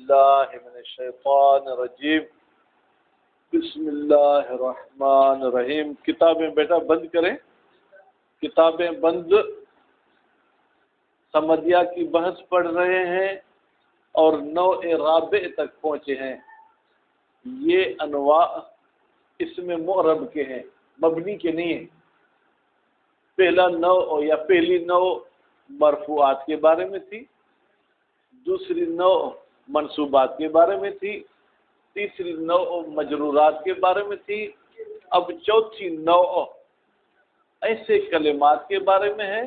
باللہ من الشیطان الرجیم بسم اللہ الرحمن الرحیم۔ کتابیں بیٹا بند کریں، کتابیں بند۔ سمدیہ کی بحث پڑھ رہے ہیں اور نوع رابع تک پہنچے ہیں۔ یہ انواع اس میں معرب کے ہیں، مبنی کے نہیں ہیں۔ پہلا نوع یا پہلی نوع مرفوعات کے بارے میں تھی، دوسری نوع منصوبات کے بارے میں تھی، تیسری نوع مجرورات کے بارے میں تھی، اب چوتھی نوع ایسے کلمات کے بارے میں ہے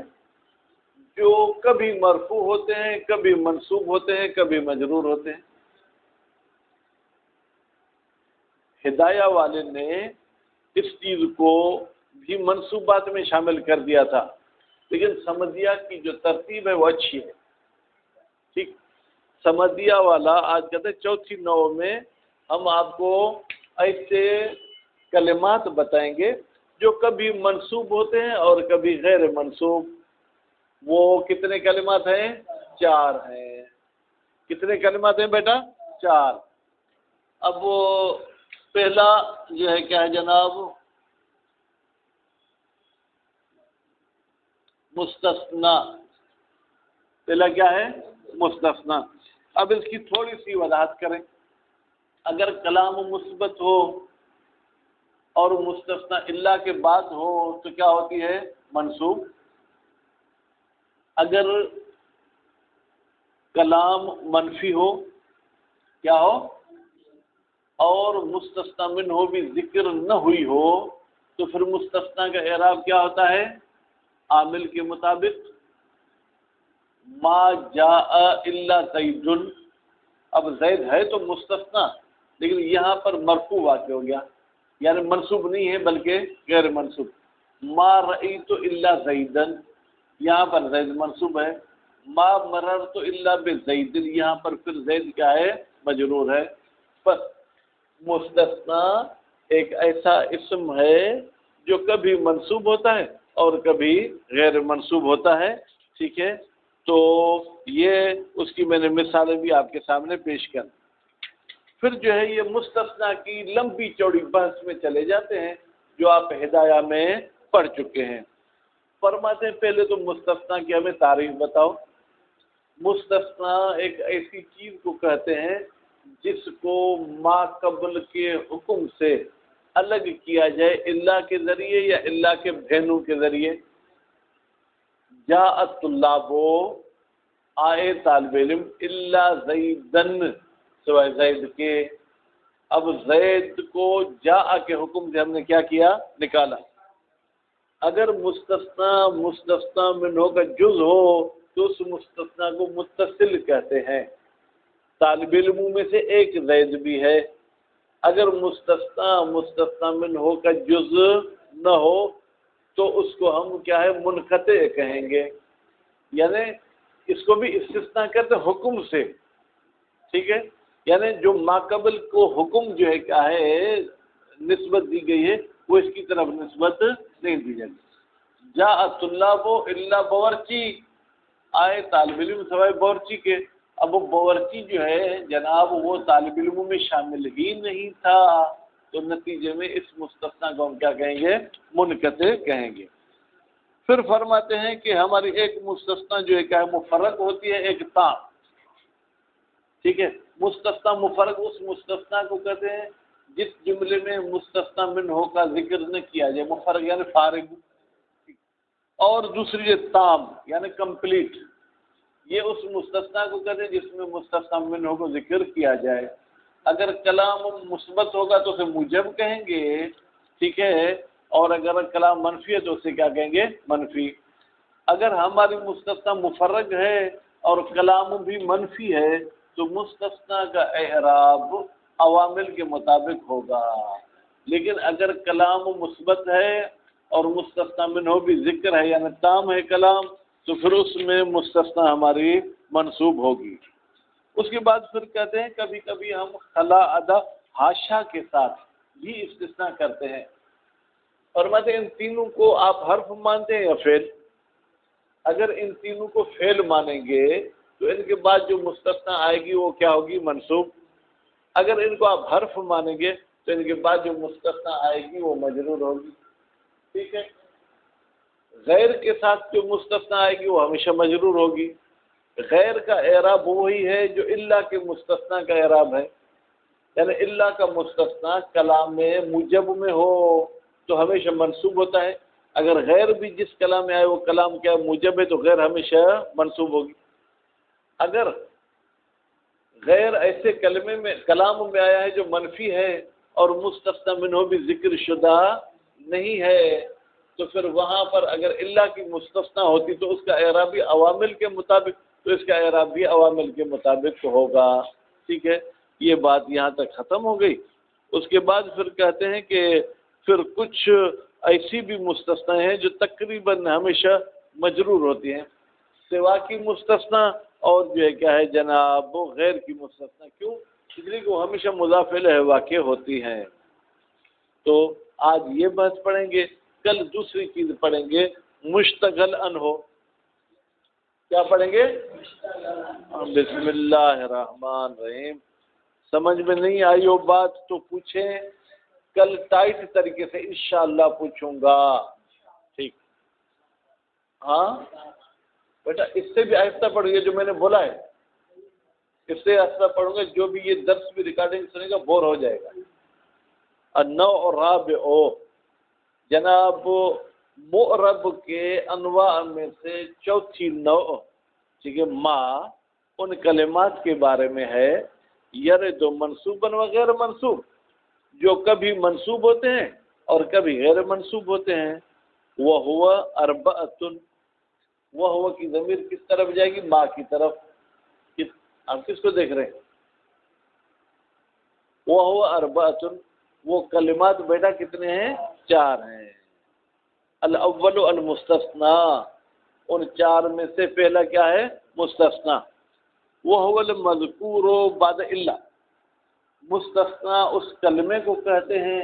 جو کبھی مرفوع ہوتے ہیں، کبھی منصوب ہوتے ہیں، کبھی مجرور ہوتے ہیں۔ ہدایہ والے نے اس چیز کو بھی منصوبات میں شامل کر دیا تھا، لیکن سمدیہ کی جو ترتیب ہے وہ اچھی ہے۔ ٹھیک، سمدیہ والا آج کہتے ہیں چوتھی نوع میں ہم آپ کو ایسے کلمات بتائیں گے جو کبھی منصوب ہوتے ہیں اور کبھی غیر منصوب۔ وہ کتنے کلمات ہیں؟ 4 ہیں۔ کتنے کلمات ہیں بیٹا؟ 4۔ اب وہ پہلا جو ہے کیا ہے جناب؟ مستثنا۔ پہلا کیا ہے؟ مستثنا۔ اب اس کی تھوڑی سی وضاحت کریں۔ اگر کلام مثبت ہو اور مستثنا الا کے بعد ہو تو کیا ہوتی ہے؟ منصوب۔ اگر کلام منفی ہو، کیا ہو؟ اور مستثنا من ہو بھی ذکر نہ ہوئی ہو تو پھر مستثنا کا اعراب کیا ہوتا ہے؟ عامل کے مطابق ما جاء الا زید۔ اب زید ہے تو مستثنا، لیکن یہاں پر مرفوع واقع ہو گیا، یعنی منصوب نہیں ہے بلکہ غیر منصوب۔ ما رأیت الا زیدا، یہاں پر زید منصوب ہے۔ ما مررت الا بزید، یہاں پر پھر زید کیا ہے؟ مجرور ہے۔ بس مستثنا ایک ایسا اسم ہے جو کبھی منصوب ہوتا ہے اور کبھی غیر منصوب ہوتا ہے۔ ٹھیک ہے، تو یہ اس کی میں نے مثالیں بھی آپ کے سامنے پیش کر۔ پھر جو ہے یہ مستثنا کی لمبی چوڑی بحث میں چلے جاتے ہیں جو آپ ہدایہ میں پڑھ چکے ہیں۔ فرماتے ہیں پہلے تو مستثنا کی ہمیں تعریف بتاؤ۔ مستثنا ایک ایسی چیز کو کہتے ہیں جس کو ما قبل کے حکم سے الگ کیا جائے، الا کے ذریعے یا الا کے بہنوں کے ذریعے۔ جاء الطلاب، آئے طالب علم، الا زیدن، سوائے زید کے۔ اب زید کو جاء کے حکم سے ہم نے کیا کیا؟ نکالا۔ اگر مستثنا منہ کا جز ہو تو اس مستثنا کو متصل کہتے ہیں۔ طالب علموں میں سے ایک زید بھی ہے۔ اگر مستثنا منہ کا جز نہ ہو تو اس کو ہم کیا ہے؟ منقطع کہیں گے، یعنی اس کو بھی استثناء کرتے حکم سے۔ ٹھیک ہے، یعنی جو ماقبل کو حکم جو ہے کیا ہے نسبت دی گئی ہے وہ اس کی طرف نسبت نہیں دی جائے گی۔ جاء الطلاب الا باورچی، آئے طالب علم سوائے باورچی کے۔ اب وہ باورچی جو ہے جناب وہ طالب علموں میں شامل ہی نہیں تھا، تو نتیجے میں اس مستثنا کو ہم کیا کہیں گے؟ منقطع کہیں گے۔ پھر فرماتے ہیں کہ ہماری ایک مستثنا جو ہے کیا ہے؟ مفرق ہوتی ہے، ایک تام۔ ٹھیک ہے، مستثنا مفرق اس مستثنا کو کہتے ہیں جس جملے میں مستثنا منہ کا ذکر نہ کیا جائے، مفرق یعنی فارغ۔ اور دوسری تام یعنی کمپلیٹ، یہ اس مستثنا کو کہتے ہیں جس میں مستثنا منہ کو ذکر کیا جائے۔ اگر کلام مثبت ہوگا تو اسے موجب کہیں گے، ٹھیک ہے، اور اگر کلام منفی ہے تو اسے کیا کہیں گے؟ منفی۔ اگر ہماری مستثنا مفرغ ہے اور کلام بھی منفی ہے تو مستثنا کا اعراب عوامل کے مطابق ہوگا، لیکن اگر کلام مثبت ہے اور مستثنا منہ بھی ذکر ہے یعنی تام ہے کلام تو پھر اس میں مستثنا ہماری منصوب ہوگی۔ اس کے بعد پھر کہتے ہیں کبھی کبھی ہم خلا ادا حاشا کے ساتھ بھی استثناء کرتے ہیں۔ اور مطلب ان تینوں کو آپ حرف مانتے ہیں یا فعل؟ اگر ان تینوں کو فعل مانیں گے تو ان کے بعد جو مستثنا آئے گی وہ کیا ہوگی؟ منصوب۔ اگر ان کو آپ حرف مانیں گے تو ان کے بعد جو مستثنا آئے گی وہ مجرور ہوگی، ٹھیک ہے؟ غیر کے ساتھ جو مستثنا آئے گی وہ ہمیشہ مجرور ہوگی۔ غیر کا اعراب وہی ہے جو الا کے مستثنا کا اعراب ہے، یعنی الا کا مستثنا کلام موجب میں ہو تو ہمیشہ منصوب ہوتا ہے، اگر غیر بھی جس کلام میں آئے وہ کلام کیا موجب ہے تو غیر ہمیشہ منصوب ہوگی۔ اگر غیر ایسے کلام میں آیا ہے جو منفی ہے اور مستثنا منہ بھی ذکر شدہ نہیں ہے تو پھر وہاں پر اگر الا کی مستثنا ہوتی تو اس کا اعراب بھی عوامل کے مطابق، تو اس کا اعراب بھی عوامل کے مطابق ہوگا، ٹھیک ہے؟ یہ بات یہاں تک ختم ہو گئی۔ اس کے بعد پھر کہتے ہیں کہ پھر کچھ ایسی بھی مستثنا ہیں جو تقریباً ہمیشہ مجرور ہوتی ہیں، سوا کی مستثنا اور جو ہے کیا ہے جناب وہ غیر کی مستثنا، کیوں؟ اس لیے کہ وہ ہمیشہ مضاف الیہ واقع ہوتی ہیں۔ تو آج یہ بات پڑھیں گے، کل دوسری چیز پڑھیں گے مشتغل ان ہو۔ کیا پڑھیں گے؟ بسم اللہ الرحمن الرحیم۔ سمجھ میں نہیں آئی ہو بات تو پوچھیں، کل ٹائٹ طریقے سے انشاءاللہ پوچھوں گا، ٹھیک؟ ہاں بیٹا اس سے بھی آہستہ پڑھو، یہ جو میں نے بولا ہے اس سے آہستہ پڑھوں گا، جو بھی یہ درس بھی ریکارڈنگ سنے گا بور ہو جائے گا۔ النوع الرابع، جناب معرب کے انواع میں سے چوتھی نوع، ٹھیک ہے، ما ان کلمات کے بارے میں ہے یرد منصوباً وغیر منصوب، جو کبھی منصوب ہوتے ہیں اور کبھی غیر منصوب ہوتے ہیں۔ وہو اربعۃ، وہو کی ضمیر کس طرف جائے گی؟ ما کی طرف۔ آپ کس کو دیکھ رہے ہیں؟ وہو اربعۃ، وہ کلمات بیٹا کتنے ہیں؟ 4 ہیں۔ الاول المستثنا، ان 4 میں سے پہلا کیا ہے؟ مستثنا۔ وہو المذکور بعد الا، مستثنا اس کلمے کو کہتے ہیں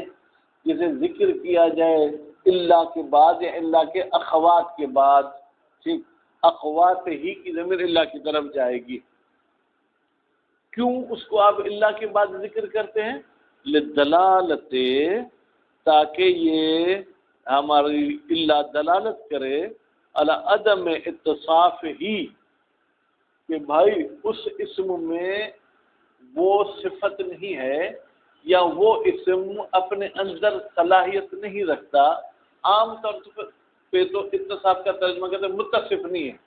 جسے ذکر کیا جائے الا کے بعد یا الا کے اخوات کے بعد، ٹھیک؟ اخوات ہی کی ضمیر الا کی طرف جائے گی۔ کیوں اس کو آپ الا کے بعد ذکر کرتے ہیں؟ للدلالت، تاکہ یہ ہماری الا دلالت کرے علی عدم اتصاف ہی، کہ بھائی اس اسم میں وہ صفت نہیں ہے یا وہ اسم اپنے اندر صلاحیت نہیں رکھتا۔ عام طور پہ تو اتصاف کا ترجمہ کہتے ہیں متصف نہیں ہے،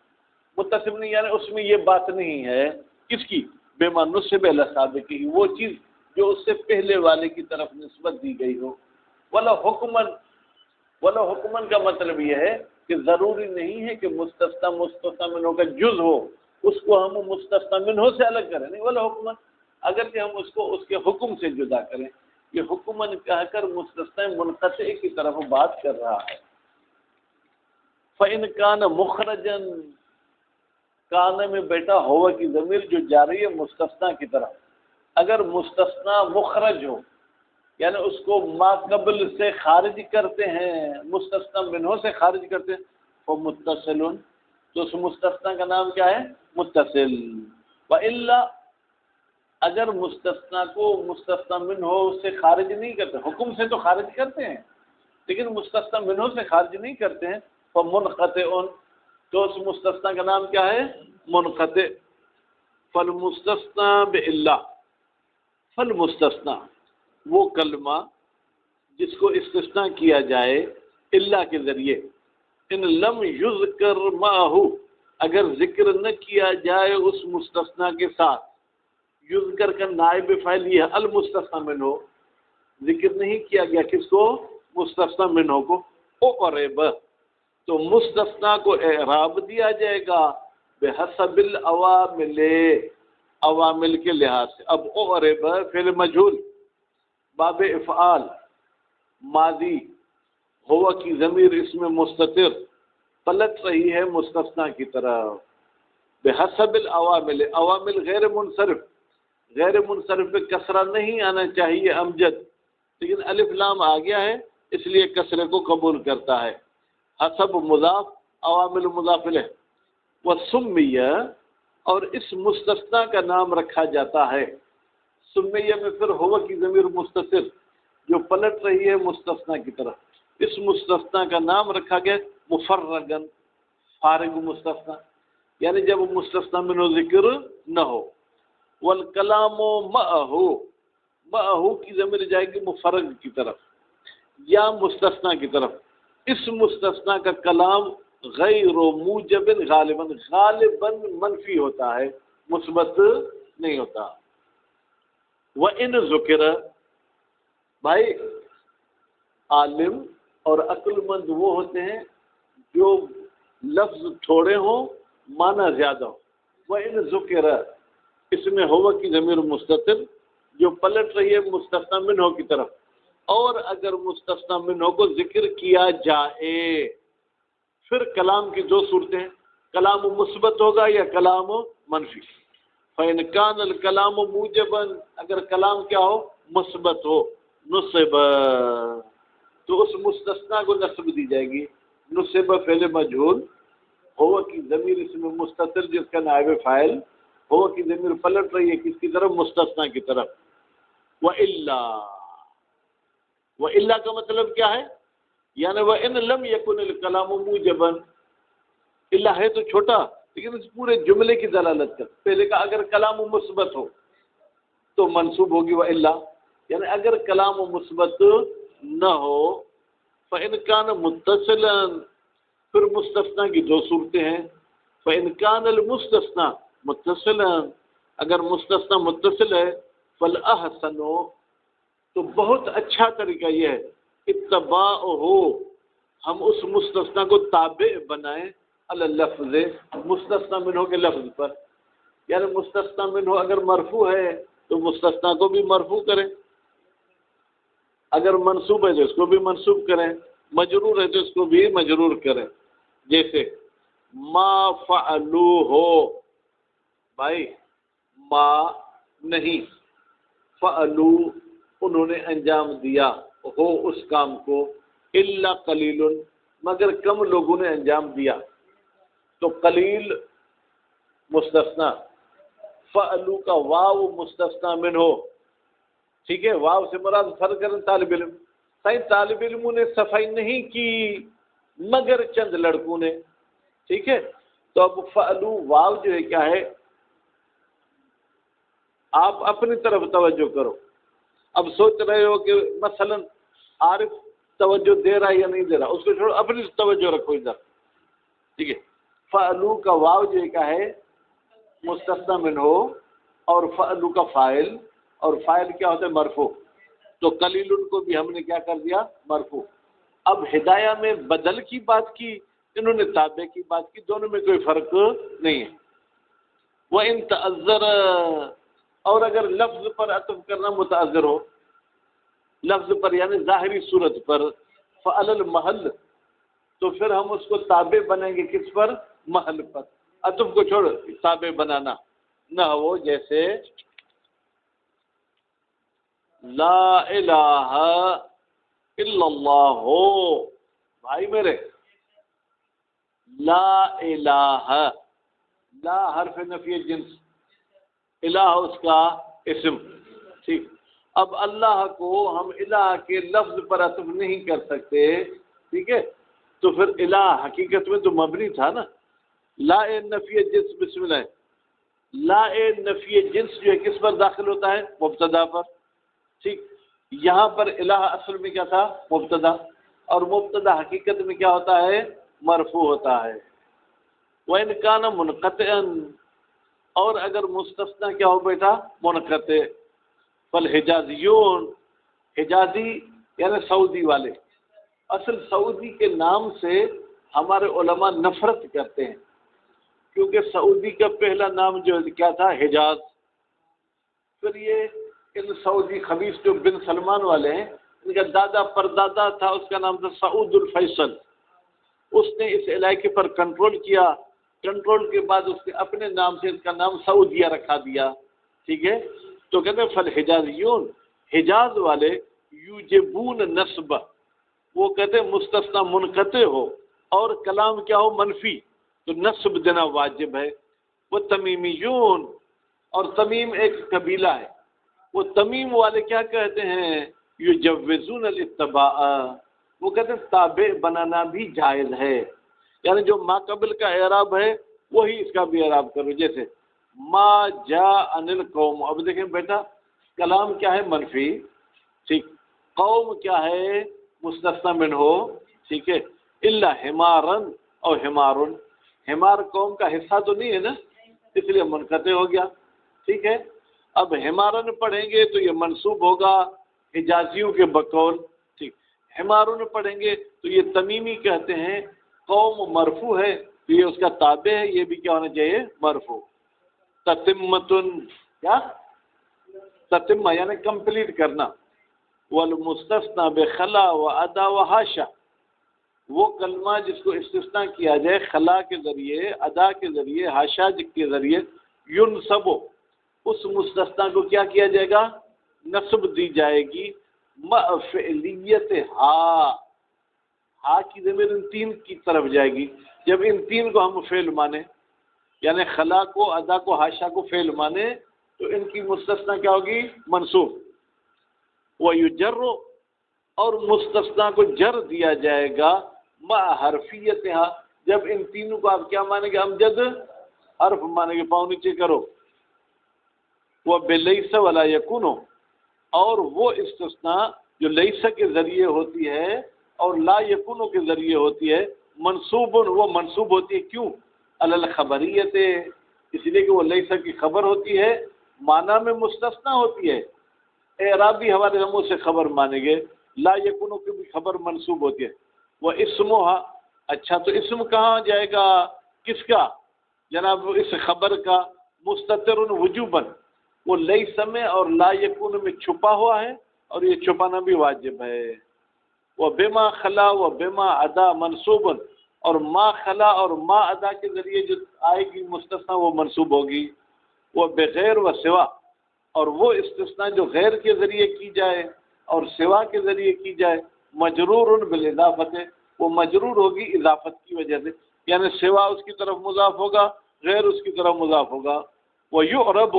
متصف نہیں یعنی اس میں یہ بات نہیں ہے، کس کی؟ بما نسب الی سابق ہی، وہ چیز جو اس سے پہلے والے کی طرف نسبت دی گئی ہو۔ ولا حکمن کا مطلب یہ ہے کہ ضروری نہیں ہے کہ مستثنا منہ کا جز ہو، اس کو ہم مستثنا منہ سے الگ کریں، نہیں ولا حکمن، اگرچہ ہم اس کو اس کے حکم سے جدا کریں۔ یہ حکمن کہہ کر مستثنا منقطع کی طرف بات کر رہا ہے۔ فَإِنْ كَانَ مُخْرَجًا، کان میں بیٹا ہوا کی ضمیر جو جا رہی ہے مستثنا کی طرف، اگر مستثنا مخرج ہو یعنی اس کو ما قبل سے خارج کرتے ہیں، مستثنا منہ سے خارج کرتے ہیں، وہ متصل، تو اس مستثنا کا نام کیا ہے؟ متصل۔ وَإِلَّا، اگر مستثنا کو مستثنا منہ سے خارج نہیں کرتے، حکم سے تو خارج کرتے ہیں لیکن مستثنا منہ سے خارج نہیں کرتے ہیں، فَمُنْقَطِعٌ، تو اس مستثنا کا نام کیا ہے؟ منقطع۔ فالمستثنا بإلا، فالمستثنا وہ کلمہ جس کو استثناء کیا جائے الا کے ذریعے، ان لم یذکر معہ، اگر ذکر نہ کیا جائے اس مستثنا کے ساتھ، یذکر کا نائب فاعل یہ ہے المستثنا منہ، ذکر نہیں کیا گیا کس کو؟ مستثنا منہ کو، اعرب، تو مستثنا کو اعراب دیا جائے گا بحسب العوامل، عوامل کے لحاظ سے۔ اب اعرب فعل مجہول باب افعال ماضی، ہوا کی ضمیر اس میں مستتر پلٹ رہی ہے مستثنا کی طرف، بحسب العوامل، عوامل غیر منصرف، غیر منصرف پہ کسرہ نہیں آنا چاہیے امجد، لیکن الف لام آ گیا ہے اس لیے کسرے کو قبول کرتا ہے۔ حسب مضاف، عوامل مضاف الیہ، وسمیہ، اور اس مستثنا کا نام رکھا جاتا ہے سمیہ میں پھر ہوا کی ضمیر مستتر جو پلٹ رہی ہے مستثنا کی طرف، اس مستثنا کا نام رکھا گیا مفرغن فارغ مستثنا، یعنی جب مستثنا منہ ذکر نہ ہو۔ والکلام معہ کی ضمیر جائے گی مفرغ کی طرف یا مستثنا کی طرف۔ اس مستثنا کا کلام غیر موجب غالباً منفی ہوتا ہے، مثبت نہیں ہوتا۔ وَإِنْ ذُكِرَ، بھائی عالم اور عقل مند وہ ہوتے ہیں جو لفظ تھوڑے ہوں معنی زیادہ ہو۔ وَإِنْ ذُكِرَ اس میں ہوا کی ضمیر مستتر جو پلٹ رہی ہے مستثنی منہ کی طرف، اور اگر مستثنی منہ کو ذکر کیا جائے، پھر کلام کی دو صورتیں، کلام مثبت ہوگا یا کلام منفی۔ فَإِنْ كَانَ الْكَلَامُ مُوجِبًا اگر کلام کیا ہو مثبت ہو، نصب تو اس مستثنی کو نصب دی جائے گی۔ نصب فعل مجہول، ہوا کی ضمیر اس میں مستتر جس کا نائب فاعل، ہوا کی ضمیر پلٹ رہی ہے کس کی طرف؟ مستثنی کی طرف۔ وَإِلَّا کا مطلب کیا ہے؟ یعنی وَإِنْ لَمْ يَكُنِ الْكَلَامُ مُوجِبًا، الا ہے تو چھوٹا لیکن اس پورے جملے کی دلالت کر، پہلے کا اگر کلام مثبت ہو تو منصوب ہوگی وَإِلَّا، یعنی اگر کلام مثبت نہ ہو فَإِنْ كَانَ مُتَّصِلًا پھر مستثنی کی دو صورتیں ہیں۔ فَإِنْ كَانَ الْمُسْتَثْنَى مُتَّصِلًا اگر مستثنی متصل ہے فَالْأَحْسَنُ تو بہت اچھا طریقہ یہ ہے اتباعہ ہم اس مستثنی کو تابع بنائیں علی اللفظ مستثنی منہ کے لفظ پر، یعنی مستثنی منہ اگر مرفوع ہے تو مستثنی کو بھی مرفوع کریں، اگر منصوب ہے تو اس کو بھی منصوب کریں، مجرور ہے تو اس کو بھی مجرور کریں۔ جیسے ما فعلو ہو، بھائی ما نہیں، فعلو انہوں نے انجام دیا ہو اس کام کو، الا قلیل مگر کم لوگوں نے انجام دیا، تو قلیل مستثنی، فعلو کا واو مستثنی منہ، ٹھیک ہے، واو سے مراد فرض کریں طالب علم، صحیح طالب علموں نے صفائی نہیں کی مگر چند لڑکوں نے، ٹھیک ہے، تو اب فعلو واو جو ہے کیا ہے، آپ اپنی طرف توجہ کرو، اب سوچ رہے ہو کہ مثلا عارف توجہ دے رہا ہے یا نہیں دے رہا، اس کو چھوڑو، اپنی توجہ رکھو ادھر، ٹھیک ہے۔ فعلو کا واو جو ہے کیا ہے مستثنی منہ، اور فعلو کا فاعل، اور فاعل کیا ہوتا ہے مرفوع، تو قلیل کو بھی ہم نے کیا کر دیا مرفوع۔ اب ہدایہ میں بدل کی بات کی، انہوں نے تابع کی بات کی، دونوں میں کوئی فرق نہیں ہے۔ وَإِن تَعَذَّرَ اور اگر لفظ پر عطف کرنا متعذر ہو، لفظ پر یعنی ظاہری صورت پر، فعل المحل تو پھر ہم اس کو تابع بنائیں گے کس پر؟ محل پر، عطف کو چھوڑ تابع بنانا نہ ہو، جیسے لا الہ الا اللہ ہو، بھائی میرے لا الہ، لا حرف نفی جنس، الہ اس کا اسم، ٹھیک، اب اللہ کو ہم الہ کے لفظ پر عطف نہیں کر سکتے، ٹھیک ہے، تو پھر الہ حقیقت میں تو مبنی تھا نا، لا نفی جنس، بسم اللہ، لا نفی جنس جو ہے کس پر داخل ہوتا ہے؟ مبتدا پر، ٹھیک، یہاں پر الہ اصل میں کیا تھا؟ مبتدا، اور مبتدا حقیقت میں کیا ہوتا ہے؟ مرفوع ہوتا ہے۔ وَإِنْ كَانَ مُنْقَطِعًا اور اگر مستثنی کیا ہو بیٹا؟ منقطع، فالحجازیون حجازی یعنی سعودی والے، اصل سعودی کے نام سے ہمارے علماء نفرت کرتے ہیں، کیونکہ سعودی کا پہلا نام جو کیا تھا؟ حجاز، پھر یہ ان سعودی خبیث جو بن سلمان والے ہیں، ان کا دادا پردادا تھا، اس کا نام تھا سعود الفیصل، اس نے اس علاقے پر کنٹرول کیا، کنٹرول کے بعد اس نے اپنے نام سے اس کا نام سعودیہ رکھا دیا، ٹھیک ہے، تو کہتے ہیں فالحجازیون حجاز والے یوجبون نصب، وہ کہتے ہیں مستثنی منقطع ہو اور کلام کیا ہو؟ منفی، تو نصب دینا واجب ہے۔ وہ تمیمیون، اور تمیم ایک قبیلہ ہے، وہ تمیم والے کیا کہتے ہیں، یجوزون الاتباع، وہ کہتے ہیں تابع بنانا بھی جائز ہے، یعنی جو ما قبل کا اعراب ہے وہی اس کا بھی اعراب کرو، جیسے ما جاء عن القوم، اب دیکھیں بیٹا کلام کیا ہے منفی، ٹھیک، قوم کیا ہے مستثنی منہ، ٹھیک ہے، الا حمارن اور حمارن، حمار قوم کا حصہ تو نہیں ہے نا، اس لیے منقطع ہو گیا، ٹھیک ہے۔ اب حمارن پڑھیں گے تو یہ منصوب ہوگا حجازیوں کے بقول، ٹھیک، حمارن پڑھیں گے تو یہ تمیمی کہتے ہیں قوم مرفوع ہے تو یہ اس کا تابع ہے، یہ بھی کیا ہونا چاہیے مرفوع۔ تتمتن، کیا تتمہ یعنی کمپلیٹ کرنا، والمستثنى بخلا و ادا و حاشا، وہ کلمہ جس کو استثناء کیا جائے خلا کے ذریعے، ادا کے ذریعے، حاشا کے ذریعے، ینصب، اس مستثنیٰ کو کیا کیا جائے گا، نصب دی جائے گی، مع فعلیت ہا کی ضمیر ان تین کی طرف جائے گی، جب ان تین کو ہم فعل مانے، یعنی خلا کو، ادا کو، حاشا کو فعل مانے تو ان کی مستثنیٰ کیا ہوگی منصوب، وَيُجَرُّ، اور مستثنیٰ کو جر دیا جائے گا، مع حرفیتها، جب ان تینوں کو آپ کیا مانیں گے، امجد حرف مانیں گے، پاؤں نیچے کرو، وہ بلیس ولا یکون، اور وہ استثناء جو لیس کے ذریعے ہوتی ہے اور لا یکون کے ذریعے ہوتی ہے، منصوب، وہ منصوب ہوتی ہے، کیوں، علی الخبریت، اس لیے کہ وہ لیس کی خبر ہوتی ہے، معنی میں مستثنیٰ ہوتی ہے، اعرابی حوالے ہم سے خبر مانیں گے، لا یکون کی بھی خبر منصوب ہوتی ہے، وہ اسمھا، اچھا تو اسم کہاں جائے گا، کس کا، جناب اس خبر کا، مستتر وجوباً، وہ لیس میں اور لا یکون میں چھپا ہوا ہے اور یہ چھپانا بھی واجب ہے، وہ بما خلا و بما ادا منصوب، اور ما خلا اور ما ادا کے ذریعے جو آئے گی مستثنیٰ وہ منصوب ہوگی، وہ بغیر و سوا، اور وہ استثناء جو غیر کے ذریعے کی جائے اور سوا کے ذریعے کی جائے، مجرور بالاضافت، وہ مجرور ہوگی اضافت کی وجہ سے، یعنی سوا اس کی طرف مضاف ہوگا، غیر اس کی طرف مضاف ہوگا، وہ یعرب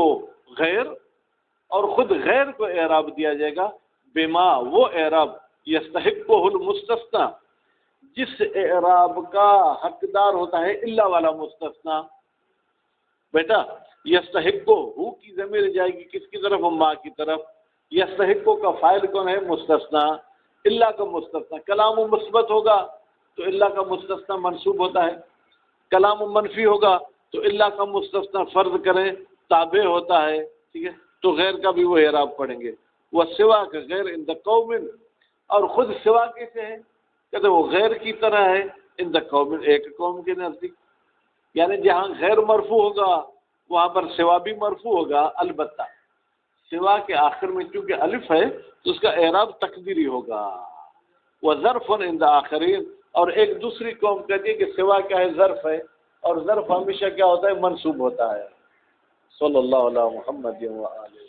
غیر، اور خود غیر کو اعراب دیا جائے گا، بما، وہ اعراب، یستحقہ المستثنی، جس اعراب کا حقدار ہوتا ہے الا والا مستثنی، بیٹا یستحقہ ہو کی ضمیر جائے گی کس کی طرف، ما کی طرف، یستحقہ کا فاعل کون ہے مستثنی، الا کا مستثنی، کلام مثبت ہوگا تو الا کا مستثنی منصوب ہوتا ہے، کلام منفی ہوگا تو الا کا مستثنی فرض کریں تابع ہوتا ہے، ٹھیک ہے، تو غیر کا بھی وہ اعراب پڑھیں گے، وہ سوا کا غیر عند قوم، اور خود سوا کیسے ہے، کہتے وہ غیر کی طرح ہے، عند قوم، ایک قوم کے نزدیک، یعنی جہاں غیر مرفوع ہوگا وہاں پر سوا بھی مرفوع ہوگا، البتہ سوا کے آخر میں چونکہ الف ہے تو اس کا اعراب تقدیری ہوگا، وہ ظرف عند آخرین، اور ایک دوسری قوم کہتی ہے کہ سوا کیا ہے، ظرف ہے، اور ظرف ہمیشہ کیا ہوتا ہے، منصوب ہوتا ہے۔ صلی اللہ علیہ محمد و آلہ